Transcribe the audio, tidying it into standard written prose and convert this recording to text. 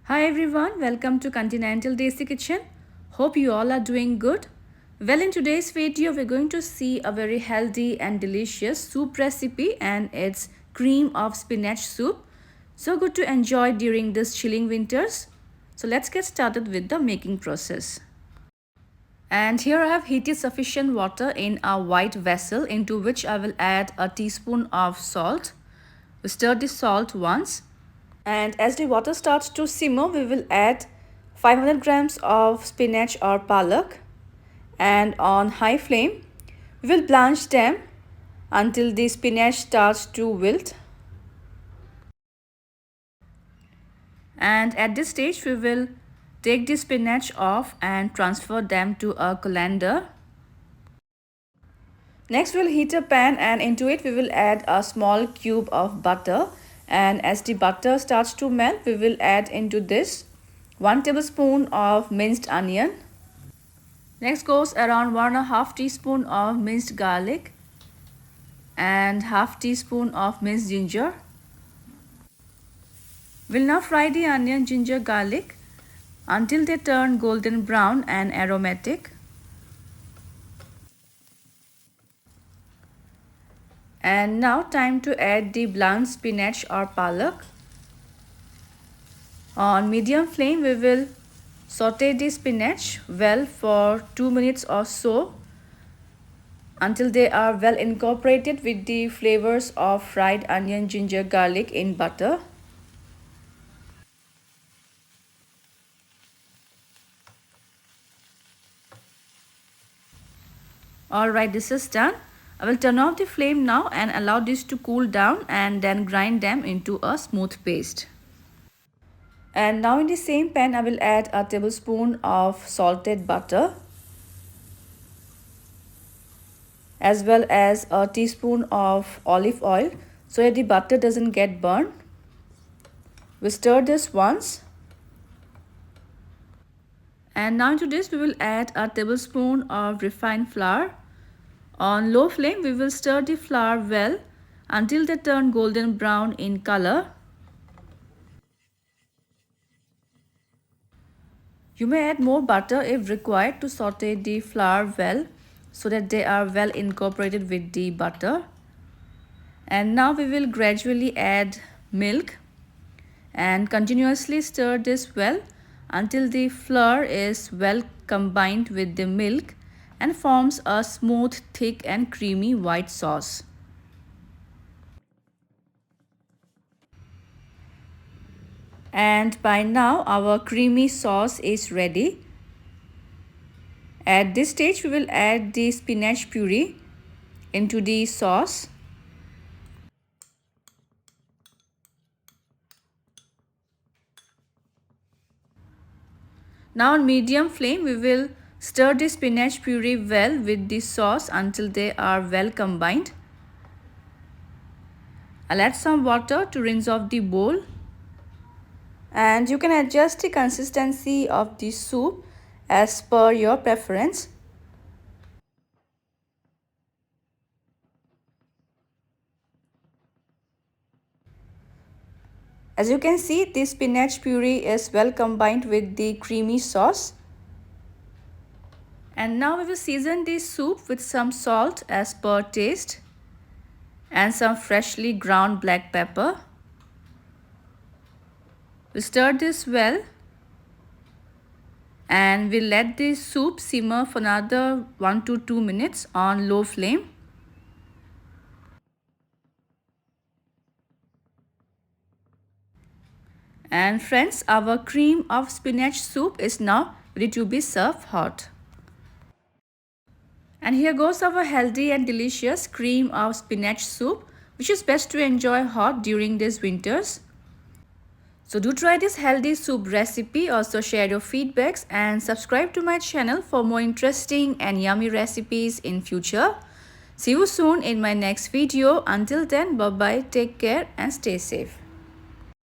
Hi everyone, welcome to Continental Desi Kitchen. Hope you all are doing good. Well, in today's video, we're going to see a very healthy and delicious soup recipe, and it's cream of spinach soup. So good to enjoy during this chilling winters. So let's get started with the making process. And here I have heated sufficient water in a white vessel into which I will add a teaspoon of salt. We stir the salt once. And as the water starts to simmer, we will add 500 grams of spinach or palak, and on high flame we will blanch them until the spinach starts to wilt. And at this stage we will take the spinach off and transfer them to a colander. Next we'll heat a pan, and into it we will add a small cube of butter. And as the butter starts to melt, we will add into this 1 tablespoon of minced onion. Next goes around 1.5 teaspoon of minced garlic and half teaspoon of minced ginger. We'll now fry the onion, ginger, garlic until they turn golden brown and aromatic. And now time to add the blanched spinach or palak. On medium flame we will saute the spinach well for 2 minutes or so until they are well incorporated with the flavors of fried onion, ginger, garlic in butter. Alright, this is done. I will turn off the flame now and allow this to cool down, and then grind them into a smooth paste. And now in the same pan I will add a tablespoon of salted butter as well as a teaspoon of olive oil so that the butter doesn't get burned. We stir this once. And now into this we will add a tablespoon of refined flour. On low flame we will stir the flour well until they turn golden brown in color. You may add more butter if required to saute the flour well so that they are well incorporated with the butter. And now we will gradually add milk and continuously stir this well until the flour is well combined with the milk and forms a smooth, thick and creamy white sauce. And by now our creamy sauce is ready. At this stage we will add the spinach puree into the sauce. Now on medium flame we will stir the spinach puree well with the sauce until they are well combined. I'll add some water to rinse off the bowl. And you can adjust the consistency of the soup as per your preference. As you can see, the spinach puree is well combined with the creamy sauce. And now we will season the soup with some salt as per taste and some freshly ground black pepper. We stir this well and we let the soup simmer for another 1 to 2 minutes on low flame. And friends, our cream of spinach soup is now ready to be served hot. And here goes our healthy and delicious cream of spinach soup, which is best to enjoy hot during these winters. So do try this healthy soup recipe. Also share your feedbacks and subscribe to my channel for more interesting and yummy recipes in future. See you soon in my next video. Until then, bye bye, take care and stay safe.